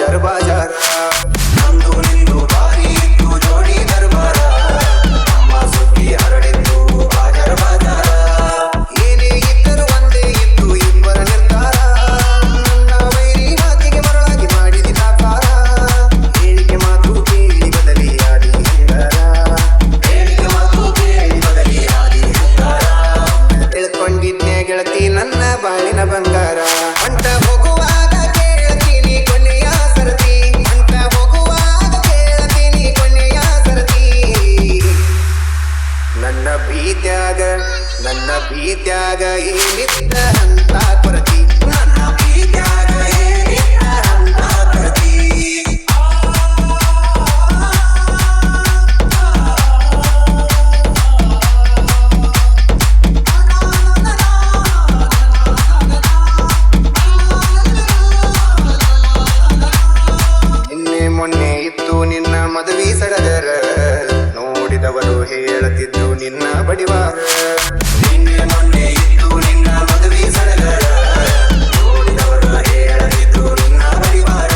ಬಾಜಾರ್ ಬಾಜಾರ ನಮ್ದು ನಿಂದು ಬಾರಿ ಇತ್ತು ಜೋಡಿ ದರ್ಬಾರ ನಮ್ಮ ಸುದ್ದಿ ಹರಡಿತ್ತು ಬಾಜಾರ್ ಬಾಜಾರ ಏನೇ ಇದ್ದರು ಒಂದೇ ಇತ್ತು ಇಬ್ಬರ ನಿರ್ಧಾರ ನನ್ನ ವೈರಿ ಮಾತಿಗೆ ಮರಳಾಗಿ ಮಾಡಿದ ಸಾಕಾರ ಹೇಳಿಕೆ ಮಾತು ಕೇಳಿ ಬದಲಿ ಆದಿ ಹಿಂಗಾರ ಹೇಳಿಕೆ ಮಾತು ಕೇಳಿ ಬದಲಿ ಆದಿ ಹಿಂಗಾರ ತಿಳ್ಕೊಂಡಿದ್ದೆ ಗೆಳತಿ ನನ್ನ ಬಾಳಿನ ಬಂಗಾರ ಹೊಂಟ ಹೋಗುವಾಗ ಕೇಳ್ತೀನಿ ಕೊನೆಯ ಸರತಿ ಹೊಂಟ ಹೋಗುವಾಗ ಕೇಳ್ತೀನಿ ಕೊನೆಯ ಸರತಿ ನನ್ನ ಪ್ರೀತ್ಯಾಗ ಏನಿತ್ತ ಅಂತ ಕೊರತಿ ನನ್ನ ಪ್ರೀತ್ಯಾಗ ಏನಿತ್ತ ಅಂತ ಕೊರತಿ ಮೊನ್ನೆ ಇತ್ತು ನಿನ್ನ ಮದುವೆ ಸಡಗರ ನೋಡಿದವರು ಹೇಳುತ್ತಿದ್ದು ನಿನ್ನ ಬಡಿವಾರ ನಿನ್ನೆ ಮೊನ್ನೆ ಇತ್ತು ನಿನ್ನ ಮದುವೆ ಸಡಗರ ನೋಡಿದವರು ಹೇಳುತ್ತಿದ್ದು ನಿನ್ನ ಬಡಿವಾರ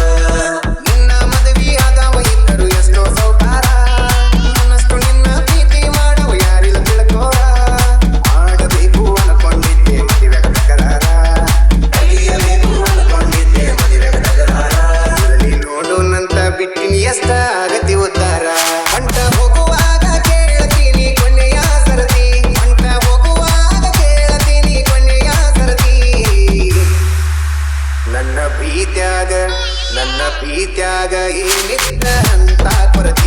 ನಿನ್ನ ಮದುವೆ ಆದವ ಇದ್ದರು ಎಷ್ಟೋ ಸೌಕಾರ ನನ್ನಷ್ಟು ನಿನ್ನ ಪ್ರೀತಿ ಮಾಡವ ಯಾರಿಲ್ಲ ತಿಳ್ಕೋರ ಮಾಡಬೇಕು ಅನ್ಕೊಂಡಿದ್ದೆ ಮದುವೆ ತಕರಾರ ಕಲಿಯಬೇಕು ಅನ್ಕೊಂಡಿದ್ದೆ ಮದುವೆ ತಕರಾರ ನೋಡು ನಂತ ಬಿಟ್ಟಿನಿ ಎಷ್ಟ ಆಗತಿ ಉದ್ದಾರ ಹೊಂಟ ಹೋಗುವಾಗ ಕೇಳ್ತೀನಿ ಕೊನೆಯ ಸರತಿ ಹೊಂಟ ಹೋಗುವಾಗ ಕೇಳ್ತೀನಿ ಕೊನೆಯ ಸರತಿ ನನ್ನ ಪ್ರೀತ್ಯಾಗ ಏನಿತ್ತ ಅಂತ ಕೊರತಿ